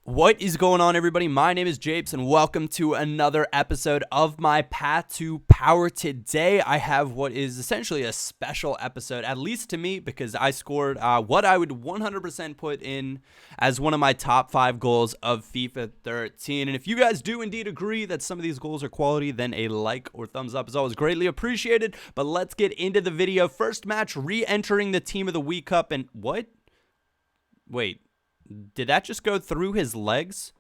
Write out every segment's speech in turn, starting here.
What is going on, everybody? My name is Japes, and welcome to another episode of my Path to Power. Today, I have what is essentially a special episode, at least to me, because I scored what I would 100% put in as one of my top 5 goals of FIFA 13. And if you guys do indeed agree that some of these goals are quality, then a like or thumbs up is always greatly appreciated. But let's get into the video. First match, re-entering the Team of the Week Cup, and what? Wait. Did that just go through his legs?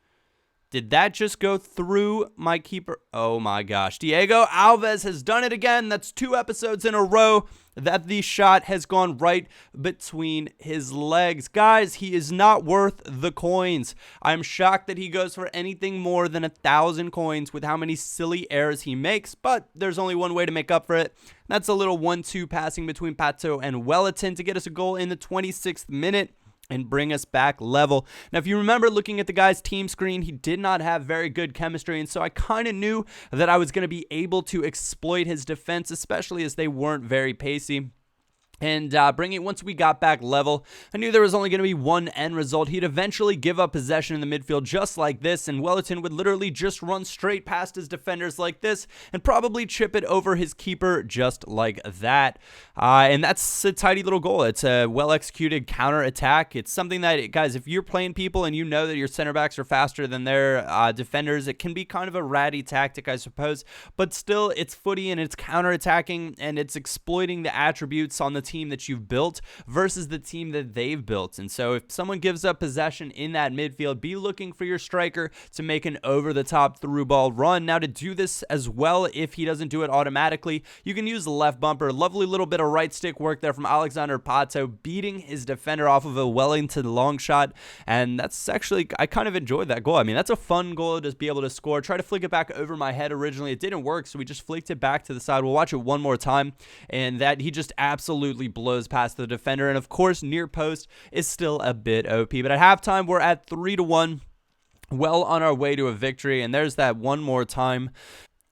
Did that just go through my keeper? Oh my gosh. Diego Alves has done it again. That's 2 episodes in a row that the shot has gone right between his legs. Guys, he is not worth the coins. I'm shocked that he goes for anything more than 1,000 coins with how many silly errors he makes, but there's only one way to make up for it. That's a little 1-2 passing between Pato and WELLITON to get us a goal in the 26th minute. And bring us back level. Now, if you remember looking at the guy's team screen, he did not have very good chemistry, and so I kind of knew that I was going to be able to exploit his defense, especially as they weren't very pacey. And once we got back level, I knew there was only going to be one end result. He'd eventually give up possession in the midfield just like this, and WELLITON would literally just run straight past his defenders like this and probably chip it over his keeper just like that. And that's a tidy little goal. It's a well-executed counter-attack. It's something that, guys, if you're playing people and you know that your center backs are faster than their defenders, it can be kind of a ratty tactic, I suppose. But still, it's footy and it's counter-attacking and it's exploiting the attributes on the team that you've built versus the team that they've built. And so if someone gives up possession in that midfield, be looking for your striker to make an over-the-top through ball run. Now, to do this as well, if he doesn't do it automatically, you can use the left bumper. Lovely little bit of right stick work there from Alexander Pato, beating his defender off of a Wellington long shot. And that's actually, I kind of enjoyed that goal. I mean, that's a fun goal to be able to score. Try to flick it back over my head originally. It didn't work, so we just flicked it back to the side. We'll watch it one more time, and that he just absolutely blows past the defender. And of course, near post is still a bit OP. But at halftime, we're at 3-1, well on our way to a victory. And there's that one more time.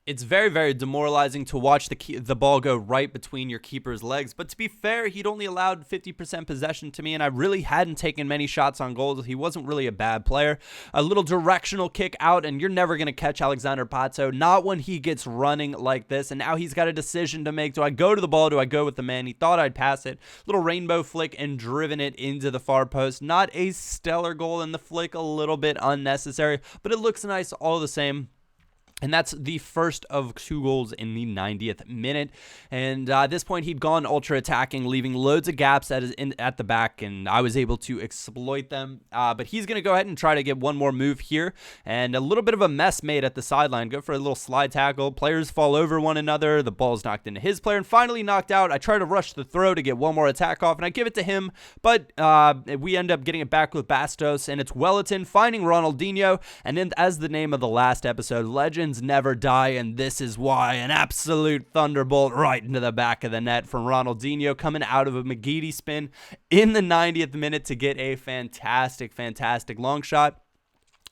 It's very, very demoralizing to watch the ball go right between your keeper's legs. But to be fair, he'd only allowed 50% possession to me, and I really hadn't taken many shots on goal. He wasn't really a bad player. A little directional kick out, and you're never going to catch Alexander Pato, not when he gets running like this. And now he's got a decision to make. Do I go to the ball? Do I go with the man? He thought I'd pass it. Little rainbow flick and driven it into the far post. Not a stellar goal in the flick, a little bit unnecessary, but it looks nice all the same. And that's the first of 2 goals in the 90th minute. And at this point, he'd gone ultra-attacking, leaving loads of gaps at the back, and I was able to exploit them. But he's going to go ahead and try to get one more move here. And a little bit of a mess made at the sideline. Go for a little slide tackle. Players fall over one another. The ball's knocked into his player and finally knocked out. I try to rush the throw to get one more attack off, and I give it to him. But we end up getting it back with Bastos, and it's WELLITON finding RONALDINHO. And then, as the name of the last episode, Legends never die, and this is why. An absolute thunderbolt right into the back of the net from RONALDINHO, coming out of a McGeady spin in the 90th minute to get a fantastic long shot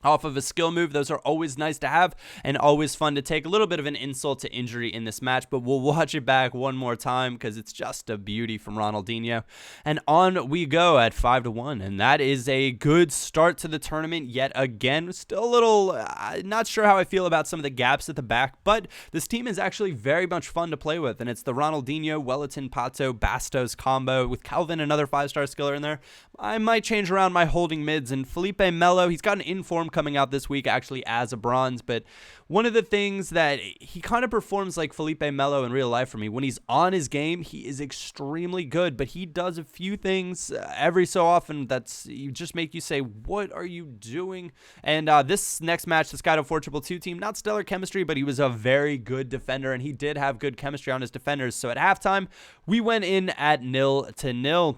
off of a skill move. Those are always nice to have and always fun to take. A little bit of an insult to injury in this match, but we'll watch it back one more time because it's just a beauty from RONALDINHO. And on we go at 5-1, and that is a good start to the tournament yet again. Still a little not sure how I feel about some of the gaps at the back, but this team is actually very much fun to play with, and it's the RONALDINHO, WELLITON, Pato, Bastos combo with Calvin, another 5-star skiller in there. I might change around my holding mids, and Felipe Melo, he's got an inform coming out this week actually as a bronze, but one of the things that he kind of performs like Felipe Melo in real life for me, when he's on his game, he is extremely good, but he does a few things every so often that's just make you say, what are you doing? And this next match, this guy to 4-2 team, not stellar chemistry, but he was a very good defender, and he did have good chemistry on his defenders. So at halftime, we went in at 0-0.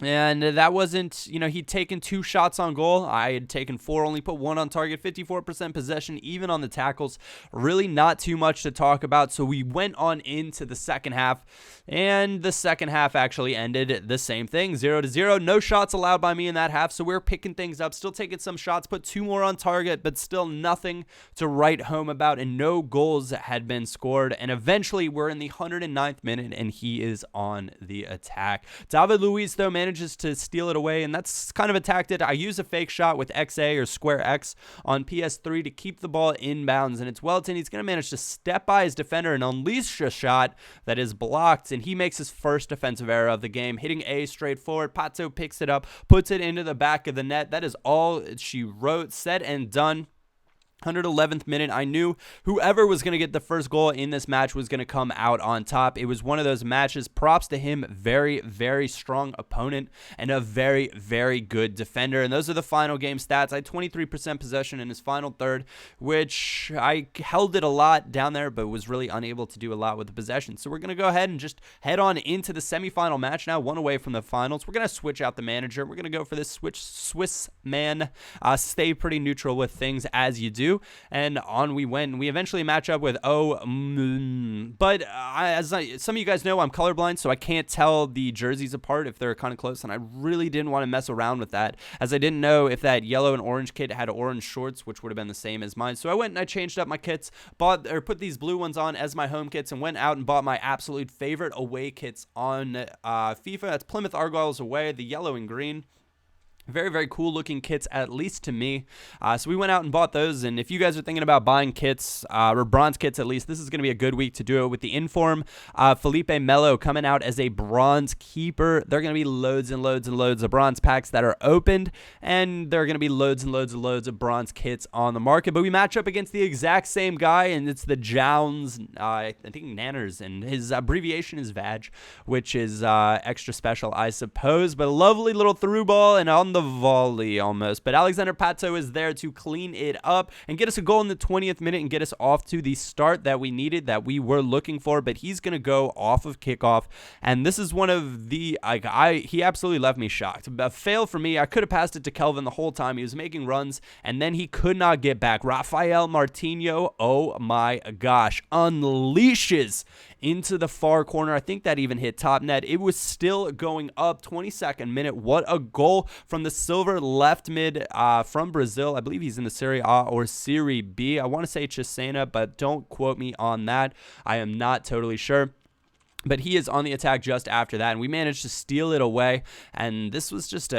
And that wasn't, he'd taken 2 shots on goal. I had taken 4, only put 1 on target, 54% possession, even on the tackles. Really not too much to talk about. So we went on into the second half, and the second half actually ended the same thing, 0-0. No shots allowed by me in that half, so we're picking things up, still taking some shots, put 2 more on target, but still nothing to write home about, and no goals had been scored. And eventually we're in the 109th minute, and he is on the attack. David Luiz, though, managed manages to steal it away, and that's kind of a tactic. I use a fake shot with XA or square X on PS3 to keep the ball inbounds, and it's Wellington. He's going to manage to step by his defender and unleash a shot that is blocked, and he makes his first defensive error of the game, hitting A straight forward. Pato picks it up, puts it into the back of the net. That is all she wrote, said and done. 111th minute, I knew whoever was going to get the first goal in this match was going to come out on top. It was one of those matches. Props to him. Very, very strong opponent and a very, very good defender. And those are the final game stats. I had 23% possession in his final third, which I held it a lot down there, but was really unable to do a lot with the possession. So we're going to go ahead and just head on into the semifinal match now, one away from the finals. We're going to switch out the manager. We're going to go for this Swiss man. Stay pretty neutral with things as you do. And on we went. We eventually match up with but some of you guys know, I'm colorblind, so I can't tell the jerseys apart if they're kind of close, and I really didn't want to mess around with that, as I didn't know if that yellow and orange kit had orange shorts, which would have been the same as mine. So I went and I changed up my kits, put these blue ones on as my home kits, and went out and bought my absolute favorite away kits on FIFA. That's Plymouth Argyle's away, the yellow and green. Very, very cool looking kits, at least to me. So we went out and bought those. And if you guys are thinking about buying kits, or bronze kits at least, this is going to be a good week to do it with the Inform. Felipe Melo coming out as a bronze keeper. There are going to be loads and loads and loads of bronze packs that are opened. And there are going to be loads and loads and loads of bronze kits on the market. But we match up against the exact same guy, and it's the Jounds, I think Nanners. And his abbreviation is VAG, which is extra special, I suppose. But a lovely little through ball, and on the volley almost, but Alexander Pato is there to clean it up and get us a goal in the 20th minute and get us off to the start that we needed, that we were looking for. But he's going to go off of kickoff, and this is one of the he absolutely left me shocked. A fail for me. I could have passed it to Kelvin the whole time. He was making runs, and then he could not get back. RAPHAEL MARTINHO, oh my gosh, unleashes into the far corner. I think that even hit top net. It was still going up. 22nd minute. What a goal from the silver left mid from Brazil. I believe he's in the Serie A or Serie B. I want to say Cesena, but don't quote me on that. I am not totally sure. But he is on the attack just after that, and we managed to steal it away. And this was just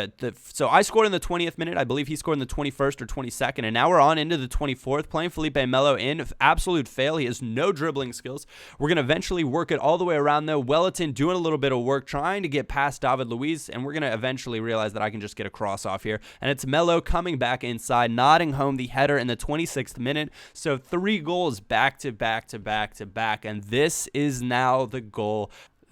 so I scored in the 20th minute. I believe he scored in the 21st or 22nd, and now we're on into the 24th, playing Felipe Melo in. Absolute fail. He has no dribbling skills. We're going to eventually work it all the way around, though. Wellington doing a little bit of work, trying to get past David Luiz, and we're going to eventually realize that I can just get a cross off here. And it's Melo coming back inside, nodding home the header in the 26th minute. So 3 goals back to back to back to back, and this is now the goal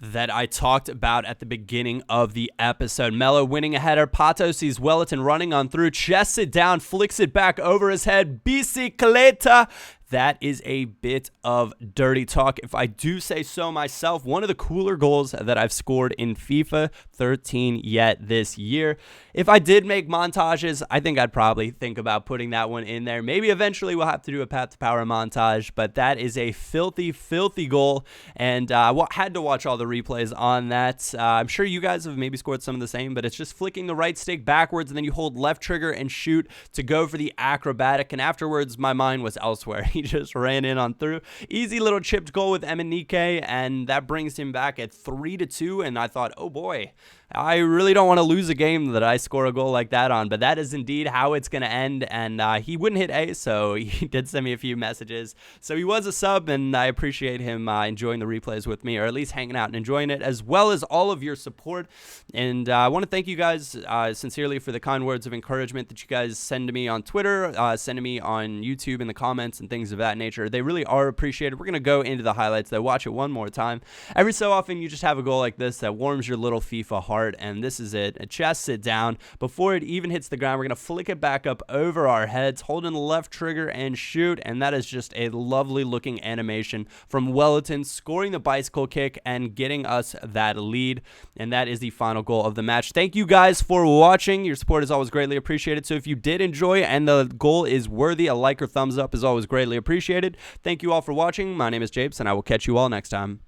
that I talked about at the beginning of the episode. Melo winning a header. Pato sees Wellington running on through, chests it down, flicks it back over his head. Bicicleta. That is a bit of dirty talk, if I do say so myself. One of the cooler goals that I've scored in FIFA 13 yet this year. If I did make montages, I think I'd probably think about putting that one in there. Maybe eventually we'll have to do a Path to Power montage, but that is a filthy, filthy goal, and I had to watch all the replays on that. I'm sure you guys have maybe scored some of the same, but it's just flicking the right stick backwards, and then you hold left trigger and shoot to go for the acrobatic, and afterwards my mind was elsewhere. He just ran in on through. Easy little chipped goal with Emenike, and that brings him back at 3-2, and I thought, oh boy, I really don't want to lose a game that I score a goal like that on, but that is indeed how it's going to end, and he wouldn't hit A, so he did send me a few messages. So he was a sub, and I appreciate him enjoying the replays with me, or at least hanging out and enjoying it, as well as all of your support. And I want to thank you guys sincerely for the kind words of encouragement that you guys send to me on Twitter, send to me on YouTube in the comments and things of that nature. They really are appreciated. We're going to go into the highlights, though. Watch it one more time. Every so often, you just have a goal like this that warms your little FIFA heart. And this is it. It chests it down. Before it even hits the ground, we're going to flick it back up over our heads, holding the left trigger and shoot. And that is just a lovely looking animation from Wellington scoring the bicycle kick and getting us that lead. And that is the final goal of the match. Thank you guys for watching. Your support is always greatly appreciated. So if you did enjoy and the goal is worthy, a like or thumbs up is always greatly appreciated. Thank you all for watching. My name is Japes, and I will catch you all next time.